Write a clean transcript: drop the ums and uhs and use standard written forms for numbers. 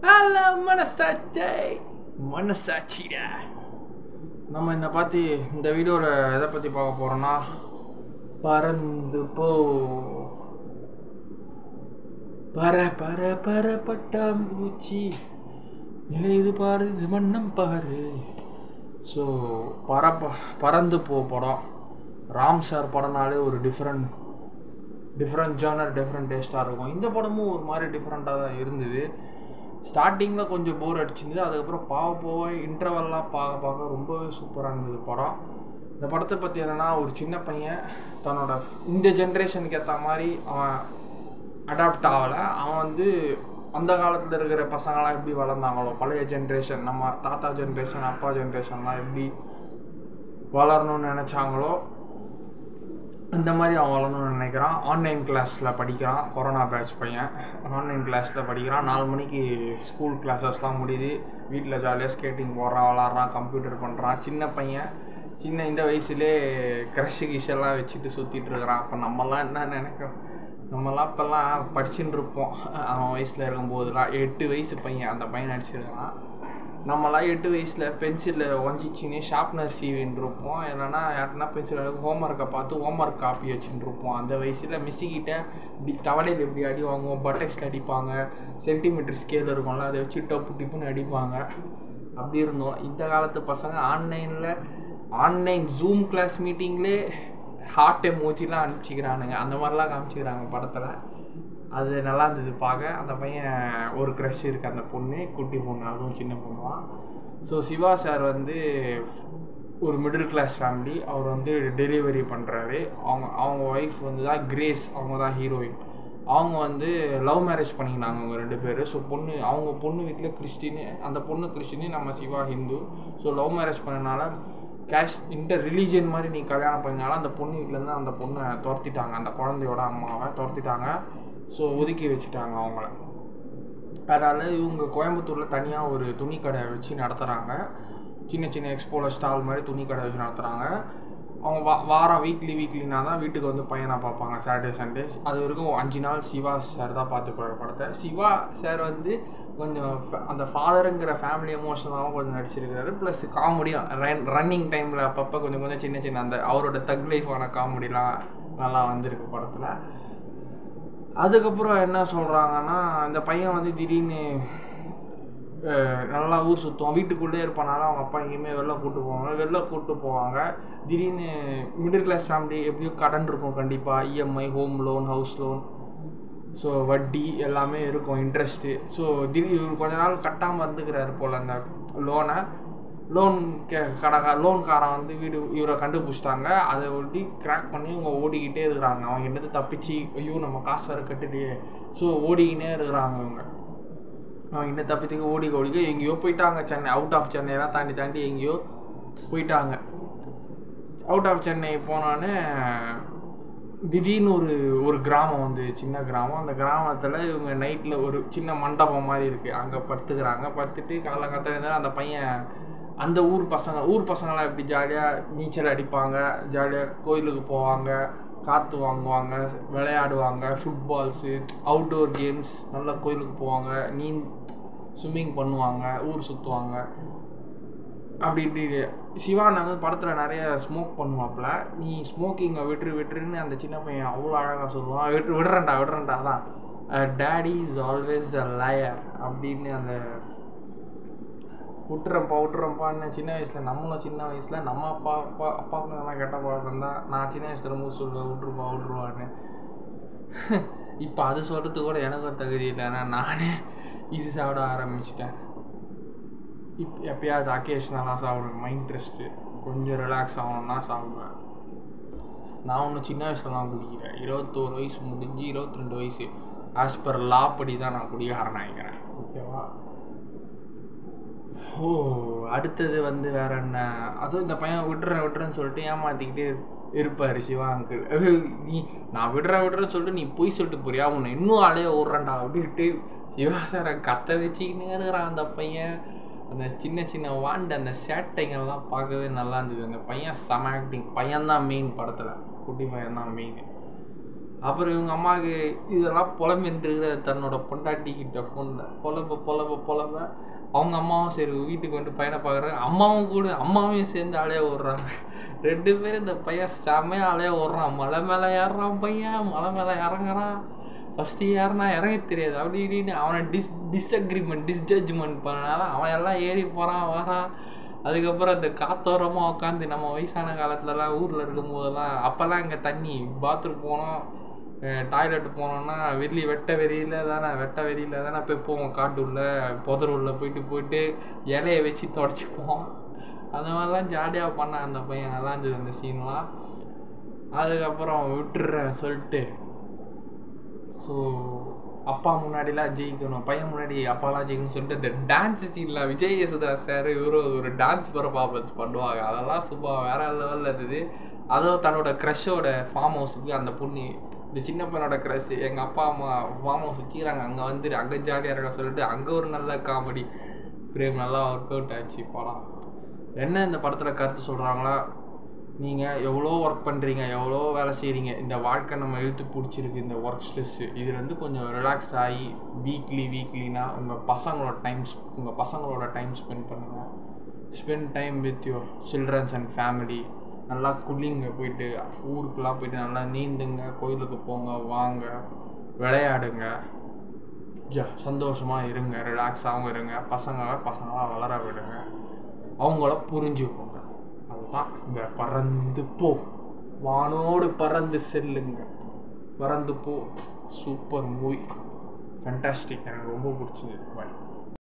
Hello மனசாட்சி மனசாட்சிடா. நம்ம இந்த வீடியோவில் எதை பற்றி பார்க்க போகிறோன்னா, பறந்து போ பற பற பற பட்டாம்பூச்சி நிலையுது பாரு இது மண்ணம் பாரு. ஸோ பறந்து போ படம், ராம் சார் படம்னாலே ஒரு டிஃப்ரெண்ட் ஜானர், டிஃப்ரெண்ட் டேஸ்ட்டாக இருக்கும். இந்த படமும் ஒரு மாதிரி டிஃப்ரெண்ட்டாக தான் இருந்தது. ஸ்டார்டிங்கில் கொஞ்சம் போர் அடிச்சிருந்தது, அதுக்கப்புறம் போக இன்டர்வல்லாம் பார்க்க ரொம்பவே சூப்பராக இருந்தது படம். இந்த படத்தை பற்றி என்னென்னா, ஒரு சின்ன பையன் தன்னோட இந்த ஜென்ரேஷனுக்கு ஏற்ற மாதிரி அவன் அடாப்ட் ஆகலை. அவன் அந்த காலத்தில் இருக்கிற பசங்களாம் எப்படி வளர்ந்தாங்களோ, பழைய ஜென்ரேஷன், நம்ம தாத்தா ஜென்ரேஷன், அப்பா ஜென்ரேஷன்லாம் எப்படி வளரணும்னு நினச்சாங்களோ இந்த மாதிரி அவன் வளரணும்னு நினைக்கிறான். ஆன்லைன் கிளாஸில் படிக்கிறான். கொரோனா பேட்ச் பையன் ஆன்லைன் கிளாஸில் படிக்கிறான். 4 மணிக்கு ஸ்கூல் கிளாஸஸ்லாம் முடியுது. வீட்டில் ஜாலியாக ஸ்கேட்டிங் போடுறான், விளாட்றான், கம்ப்யூட்டர் பண்ணுறான். சின்ன பையன் இந்த வயசுலேயே க்ரஷ்ஷு கிஷெல்லாம் வச்சுட்டு சுற்றிட்டு இருக்கிறான். அப்போ நம்மலாம் என்ன நினைக்கிறோம், நம்மலாம் இப்போல்லாம் படிச்சுட்டு இருப்போம். அவன் வயசில் இருக்கும்போதுலாம் 8 வயசு பையன், அந்த பையன் அடிச்சிருக்கான். நம்மளாம் 8 வயசில் பென்சிலில் ஒஞ்சிச்சின்னு ஷார்ப்னர் சீவின்னு இருப்போம். இல்லைன்னா யாருன்னா பென்சில் ஹோம்ஒர்க்கை பார்த்து ஹோம்ஒர்க் காப்பி வச்சுட்டு இருப்போம். அந்த வயசில் மிஸ்ஸிக்கிட்ட இப்படி தவளையில் எப்படி அடி வாங்குவோம், பட்டெக்ஸில் அடிப்பாங்க, சென்டிமீட்டர் ஸ்கேல் இருக்கும்ல, அதை வச்சு டப்பு டிப்புன்னு அடிப்பாங்க. அப்படி இருந்தோம். இந்த காலத்து பசங்க ஆன்லைன் ஜூம் கிளாஸ் மீட்டிங்லேயே ஹார்ட் எமோஜிலாம் அனுப்பிச்சிக்கிறானுங்க. அந்த மாதிரிலாம் காமிச்சிக்கிறாங்க படத்தில். அது நல்லா இருந்தது பார்க்க. அந்த பையன் ஒரு க்ரஷ் இருக்குது, அந்த பொண்ணு குட்டி பொண்ணு, அதுவும் சின்ன பொண்ணு தான். ஸோ சிவா சார் ஒரு மிடில் கிளாஸ் ஃபேமிலி. அவர் டெலிவரி பண்ணுறாரு. அவங்க ஒய்ஃப் தான் கிரேஸ், அவங்க தான் ஹீரோயின். அவங்க லவ் மேரேஜ் பண்ணிக்கினாங்க அவங்க 2 பேர். ஸோ அவங்க பொண்ணு வீட்டில் கிறிஸ்டின்னு, அந்த பொண்ணு கிறிஸ்டின்னு, நம்ம Siva Hindu. So love marriage பண்ணனால ரிலீஜியன் மாதிரி நீ கல்யாணம் பண்ணினாலும் அந்த பொண்ணு வீட்டிலேருந்து அந்த பொண்ணை துரத்திட்டாங்க, அந்த குழந்தையோட அம்மாவை துரத்திட்டாங்க. ஸோ ஒதுக்கி வச்சுட்டாங்க அவங்கள. அதனால் இவங்க கோயம்புத்தூரில் தனியாக ஒரு துணி கடை வச்சு நடத்துகிறாங்க. சின்ன எக்ஸ்போவில் ஸ்டால் மாதிரி துணி கடை வச்சு நடத்துகிறாங்க. அவங்க வாரம் வீக்லினா தான் வீட்டுக்கு பையனாக பார்ப்பாங்க, சாட்டர்டே சண்டேஸ். அது வரைக்கும் 5 நாள் சிவா சார் தான் பார்த்துக்குவார் படத்தை. சிவா சார் கொஞ்சம் அந்த ஃபாதருங்கிற ஃபேமிலி எமோஷனலாகவும் கொஞ்சம் நடிச்சிருக்கிறாரு. ப்ளஸ் காமெடியும் ரன்னிங் டைமில் அப்பப்போ கொஞ்சம் சின்ன அந்த அவரோட தக் லைஃபான காமெடிலாம் நல்லா வந்திருக்கு படத்தில். அதுக்கப்புறம் என்ன சொல்கிறாங்கன்னா, இந்த பையன் திடீர்னு நல்லா ஊர் சுற்றுவான், வீட்டுக்குள்ளே இருப்பானாலும் அவங்க அப்பா எங்கேயுமே வெளில கூப்பிட்டு போவாங்க. திடீர்னு மிடில் கிளாஸ் ஃபேமிலி எப்படியோ கடன் இருக்கும் கண்டிப்பாக, EMI, home loan, house loan, so வட்டி எல்லாமே இருக்கும், இன்ட்ரெஸ்ட்டு. ஸோ இவர் கொஞ்ச நாள் கட்டாமல் இருந்துக்கிறாரு போல் அந்த லோன்காரன் வீடு இவரை கண்டுபிடிச்சிட்டாங்க. அதை கிராக் பண்ணி இவங்க ஓடிக்கிட்டே இருக்கிறாங்க. அவங்க என்னது தப்பிச்சு, ஐயோ நம்ம காசு வேறு கட்டுலையே, ஸோ ஓடிக்கினே இருக்கிறாங்க. அவங்க என்ன தப்பிச்சுக்க ஓடிக்க எங்கேயோ போயிட்டாங்க. சென்னை, அவுட் ஆஃப் சென்னைலாம் தாண்டி எங்கேயோ போயிட்டாங்க. அவுட் ஆஃப் சென்னை போனோன்னே திடீர்னு ஒரு கிராமம் சின்ன கிராமம். அந்த கிராமத்தில் இவங்க நைட்டில் ஒரு சின்ன மண்டபம் மாதிரி இருக்குது, அங்கே படுத்துக்கிறாங்க. படுத்துட்டு காலங்காலத்தில் அந்த பையன் அந்த ஊர் பசங்களாம் எப்படி ஜாலியாக நீச்சல் அடிப்பாங்க, ஜாலியாக கோயிலுக்கு போவாங்க, காற்று வாங்குவாங்க, விளையாடுவாங்க, ஃபுட்பால்ஸு, அவுட்டோர் கேம்ஸ், நல்லா கோயிலுக்கு போவாங்க, ஸ்விம்மிங் பண்ணுவாங்க, ஊர் சுற்றுவாங்க. அப்படி சிவா படத்தில் நிறைய ஸ்மோக் பண்ணுவாப்புல. நீ ஸ்மோக்கிங்கை விட்டுருன்னு அந்த சின்ன பையன் அவ்வளோ அழகாக சொல்லுவான். விடுறேன்டா தான், daddy is always a layer அப்படின்னு அந்த விட்டுறப்பான்னு சின்ன வயசில், நம்மளும் சின்ன வயசில் நம்ம அப்பாவுக்கு இந்த மாதிரி கெட்ட பழக்கம் தான். நான் சின்ன வயசுல ரொம்ப சொல்லுவேன், விட்டுருவான்னு. இப்போ அது சொல்கிறதுக்கு கூட எனக்கு ஒரு தகுதி இல்லை. ஏன்னா நானே இது சாப்பிட ஆரம்பிச்சிட்டேன். எப்பயாவது அக்கேஷனலாக சாப்பிடுவேன், மைண்ட் இன்ட்ரெஸ்ட்டு கொஞ்சம் ரிலாக்ஸ் ஆகணும்னா சாப்பிடுவேன். நான் ஒன்றும் சின்ன வயசுலலாம் குடிக்கிறேன். 21 வயசு முடிஞ்சு 22 வயசு ஆஸ் பர் லா படி தான் நான் குடிக்காரன் ஆகிக்கிறேன். ஓகேவா? அடுத்தது வேற என்ன, அதுவும் இந்த பையன் விட்டுறேன்னு சொல்லிட்டு ஏமாற்றிக்கிட்டே இருப்பார் சிவா அங்கிள். நான் விடுறேன்னு சொல்லிட்டு நீ போய் சொல்லிட்டு போறியா, உன்னை இன்னும் அலைய விட்றேன்டா அப்படின்ட்டு சிவா சாரை கத்த வச்சுக்கின்னு இருக்கிறான் அந்த பையன். அந்த சின்ன வாண்டு அந்த சேட்டைங்கள்லாம் பார்க்கவே நல்லா இருந்தது. அந்த பையன் செம ஆக்டிங். பையன்தான் மெயின் படத்தில், குட்டி பையன்தான் மெயின். அப்புறம் இவங்க அம்மாவுக்கு இதெல்லாம் புலம்பின்றிருக்கிற தன்னோட பொண்டாட்டிக்கிட்ட ஃபோனில் புலம்ப அவங்க அம்மாவும் சரி வீட்டுக்கு வந்து பையனை பார்க்குறாங்க. அம்மாவும் கூட அம்மாவையும் சேர்ந்து அலைய விட்றாங்க. 2 பேரும் இந்த பையன் செம்மையாக அலைய விட்றான். மலை மேலே ஏறுறான் பையன், மலை மேலே இறங்குறான். ஃபஸ்ட்டு ஏறினா இறங்க தெரியாது அப்படி இப்படின்னு அவனை டிஸ்ஜட்ஜ்மெண்ட் பண்ணனால அவன் எல்லாம் ஏறி போகிறான் வரான். அதுக்கப்புறம் அந்த காத்தோரமாக உட்காந்து நம்ம வயசான காலத்துலலாம் ஊரில் இருக்கும் போதெல்லாம் அப்போல்லாம் இங்கே தண்ணி பாத்ரூம் போனோம் டாய்லெட் போனோம்னா வெட்ட வெறியில் தானே போய் போவோம். காட்டுள்ள புதருள்ள போயிட்டு இலையை வச்சு தொடச்சிப்போம். அந்த மாதிரிலாம் ஜாலியாக பண்ணான் அந்த பையன். நல்லா இருந்தது அந்த சீன்லாம். அதுக்கப்புறம் விட்டுறேன் சொல்லிட்டு ஸோ அப்பா முன்னாடிலாம் ஜெயிக்கணும், பையன் முன்னாடி அப்பாலாம் ஜெயிக்கணும்னு சொல்லிட்டு இந்த டான்ஸ் சீன்லாம் விஜய் யேசுதாஸ் சார் ஒரு டான்ஸ் பர்ஃபார்மன்ஸ் பண்ணுவாங்க. அதெல்லாம் சூப்பர் வேற லெவலில் இருந்தது. அதுவும் தன்னோட க்ரஷோட ஃபார்ம் ஹவுஸுக்கு அந்த பொண்ணு இந்த சின்ன பையனோட க்ரஷ் எங்கள் அப்பா அம்மா ஃபார்ம் ஹவுஸ் வச்சுக்கிறாங்க, அங்கே வந்துட்டு அங்கே ஜாலியாக இருக்க சொல்லிட்டு அங்கே ஒரு நல்ல காமெடி ஃப்ரேம் நல்லா ஒர்க் அவுட் ஆச்சு படம். என்ன இந்த படத்தில் கருத்து சொல்கிறாங்களா, நீங்கள் எவ்வளோ ஒர்க் பண்ணுறீங்க, எவ்வளோ வேலை செய்கிறீங்க, இந்த வாழ்க்கை நம்ம இழுத்து பிடிச்சிருக்கு, இந்த ஒர்க் ஸ்ட்ரெஸ்ஸு இதுலேருந்து கொஞ்சம் ரிலாக்ஸ் ஆகி வீக்லினா உங்கள் பசங்களோட டைம் ஸ்பெண்ட் பண்ணுங்கள். Spend time with your childrens and family. நல்லா குளிங்க, போயிட்டு ஊருக்குலாம் போயிட்டு நல்லா நீந்துங்க, கோயிலுக்கு போங்க, வாங்க, விளையாடுங்க, சந்தோஷமாக இருங்க, ரிலாக்ஸாகவும் இருங்க. பசங்களாக வளர விடுங்க, அவங்கள புரிஞ்சுக்கோங்க. அதுதான் இந்த பறந்து போ, வானோடு பறந்து செல்லுங்க, பறந்து போ. சூப்பர் மூவி, ஃபேண்டாஸ்டிக், எனக்கு ரொம்ப பிடிச்சிது. பாய்.